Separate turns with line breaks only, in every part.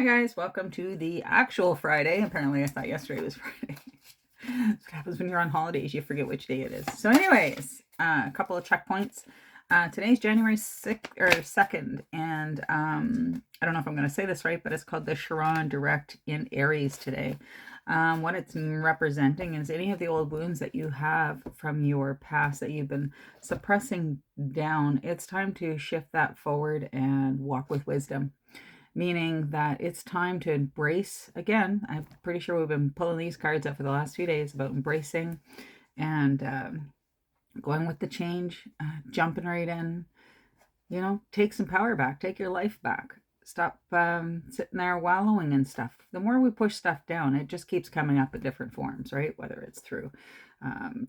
Hi guys, welcome to the actual Friday. Apparently I thought yesterday was Friday. That's what happens when you're on holidays, you forget which day it is. So anyways, a couple of checkpoints. Today's January 6th or 2nd, and I don't know if I'm going to say this right, but it's called the Chiron direct in Aries today. What it's representing is any of the old wounds that you have from your past that you've been suppressing down. It's time to shift that forward and walk with wisdom, meaning that it's time to embrace. Again, I'm pretty sure we've been pulling these cards up for the last few days about embracing and going with the change, jumping right in. Take some power back, take your life back. Stop sitting there wallowing in stuff. The more we push stuff down, it just keeps coming up in different forms, right? Whether it's through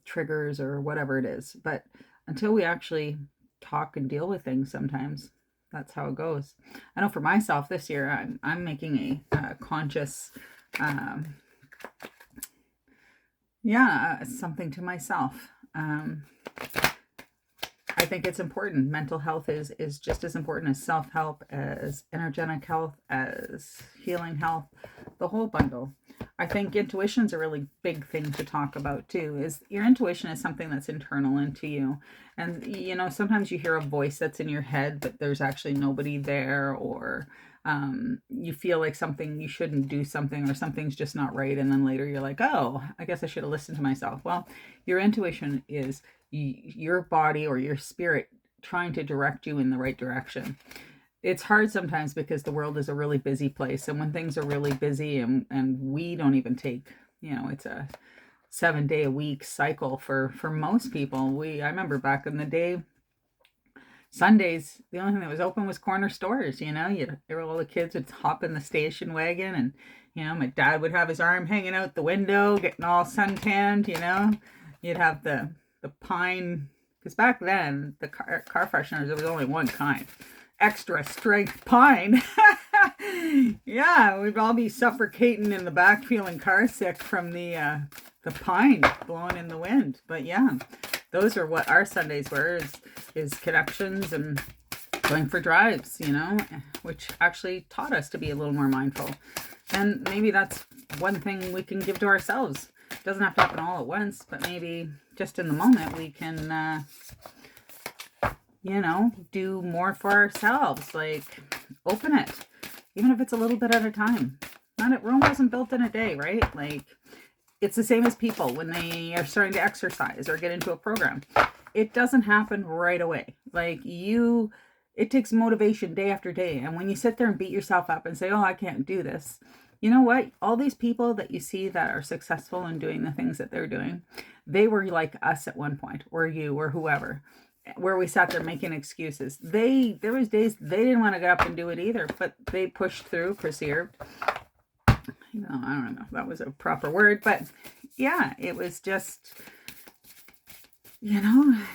triggers or whatever it is. But until we actually talk and deal with things, sometimes that's how it goes. I know for myself this year, I'm making a conscious, something to myself. I think it's important. Mental health is just as important as self-help, as energetic health, as healing health, the whole bundle. I think intuition's a really big thing to talk about too. Is your intuition is something that's internal into you. And sometimes you hear a voice that's in your head, but there's actually nobody there, or you feel like you shouldn't do something, or something's just not right, and then later you're like, oh, I guess I should have listened to myself. Well, your intuition is your body or your spirit trying to direct you in the right direction. It's hard sometimes because the world is a really busy place, and when things are really busy and we don't even take, it's a 7-day a week cycle for most people. I remember back in the day, Sundays, the only thing that was open was corner stores. All the kids would hop in the station wagon, and my dad would have his arm hanging out the window getting all suntanned. You'd have the pine, because back then the car fresheners, there was only one kind, extra strength pine. Yeah, we'd all be suffocating in the back feeling car sick from the pine blowing in the wind. But yeah, those are what our Sundays were, is connections and going for drives, which actually taught us to be a little more mindful. And maybe that's one thing we can give to ourselves. It doesn't have to happen all at once, but maybe just in the moment we can, do more for ourselves. Like, open it, even if it's a little bit at a time. Rome wasn't built in a day, right? Like, it's the same as people when they are starting to exercise or get into a program. It doesn't happen right away. It takes motivation day after day. And when you sit there and beat yourself up and say, oh, I can't do this, you know what? All these people that you see that are successful in doing the things that they're doing, they were like us at one point, or you, or whoever, where we sat there making excuses. There was days they didn't want to get up and do it either, but they pushed through, persevered. I don't know if that was a proper word, but yeah, it was just,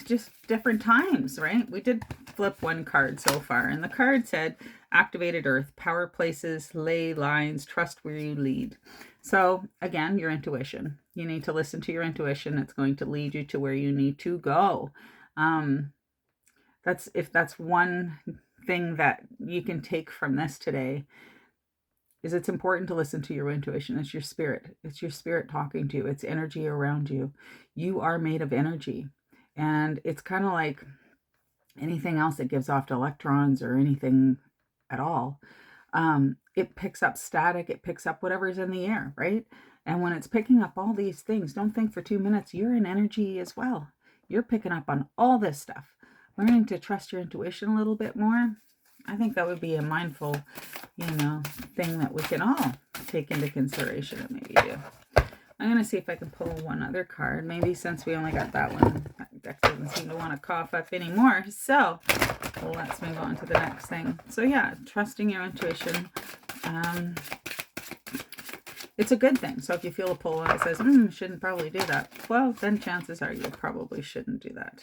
just different times, right? We did flip one card so far, and the card said activated earth, power places, ley lines, trust where you lead. So again, your intuition. You need to listen to your intuition. It's going to lead you to where you need to go. That's one thing that you can take from this today, is it's important to listen to your intuition. It's your spirit. It's your spirit talking to you. It's energy around you. You are made of energy. And it's kind of like anything else that gives off electrons or anything at all. It picks up static. It picks up whatever's in the air, right? And when it's picking up all these things, don't think for 2 minutes, you're in energy as well. You're picking up on all this stuff. Learning to trust your intuition a little bit more, I think that would be a mindful, thing that we can all take into consideration and maybe do. I'm going to see if I can pull one other card. Maybe since we only got that one, that deck doesn't seem to want to cough up anymore. So let's move on to the next thing. So yeah, trusting your intuition. It's a good thing. So if you feel a pull and it says, shouldn't probably do that, well, then chances are you probably shouldn't do that.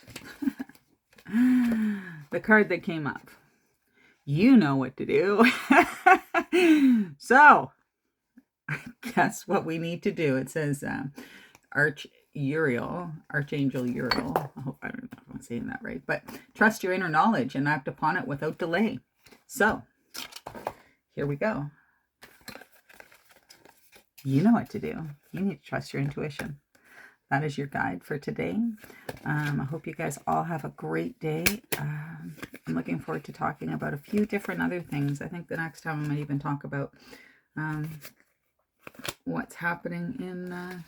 The card that came up. You know what to do. So, guess what we need to do? It says Archangel Uriel. I hope I don't know if I'm saying that right, but trust your inner knowledge and act upon it without delay. So, here we go. you know what to do. You need to trust your intuition. That is your guide for today. I hope you guys all have a great day. I'm looking forward to talking about a few different other things. I think the next time I might even talk about what's happening in,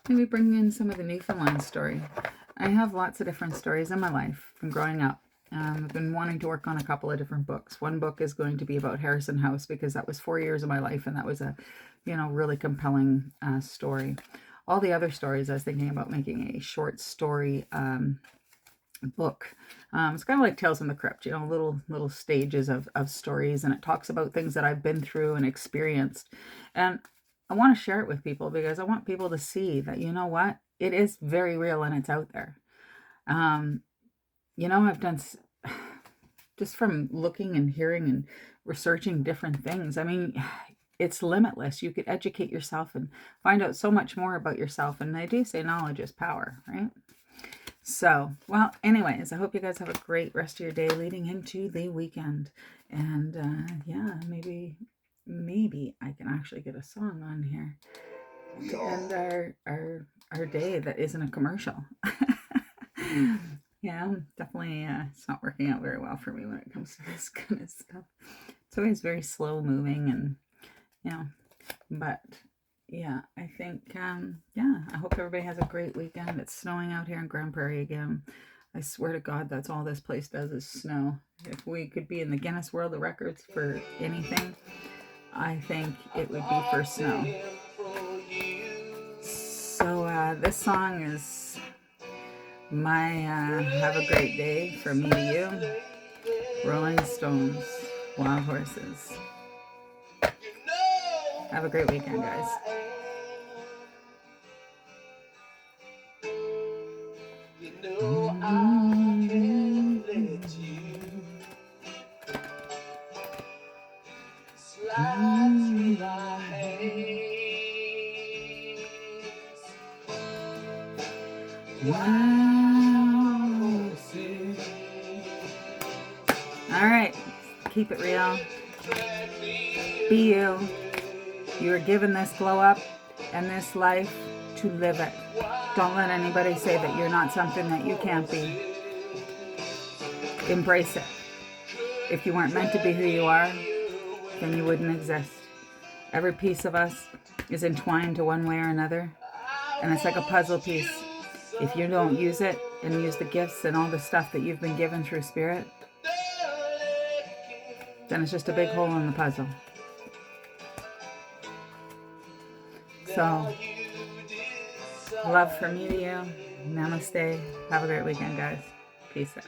maybe bring in some of the Newfoundland story. I have lots of different stories in my life from growing up. I've been wanting to work on a couple of different books. One book is going to be about Harrison House, because that was 4 years of my life, and that was a, really compelling story. All the other stories, I was thinking about making a short story book. It's kind of like Tales from the Crypt, little stages of stories, and it talks about things that I've been through and experienced. And I want to share it with people because I want people to see that, you know what, it is very real and it's out there. I've done, just from looking and hearing and researching different things, I mean, it's limitless. You could educate yourself and find out so much more about yourself. And they do say knowledge is power, right? So, well, anyways, I hope you guys have a great rest of your day leading into the weekend. And yeah, maybe I can actually get a song on here to end our day that isn't a commercial. Yeah, definitely it's not working out very well for me when it comes to this kind of stuff. It's always very slow moving, and but yeah, I think yeah, I hope everybody has a great weekend. It's snowing out here in Grand Prairie again. I swear to God, that's all this place does is snow. If we could be in the Guinness World of Records for anything, I think it would be for snow. So this song is my Have a Great Day from me to you. Rolling Stones, Wild Horses. Have a great weekend, guys. You know I can't let you slide through my hands. Wild horses. All right, keep it real. Be you. You are given this glow up and this life to live it. Don't let anybody say that you're not something that you can't be. Embrace it. If you weren't meant to be who you are, then you wouldn't exist. Every piece of us is entwined to one way or another, and it's like a puzzle piece. If you don't use it and use the gifts and all the stuff that you've been given through spirit, then it's just a big hole in the puzzle. So, love from me to you. Namaste. Have a great weekend, guys. Peace out.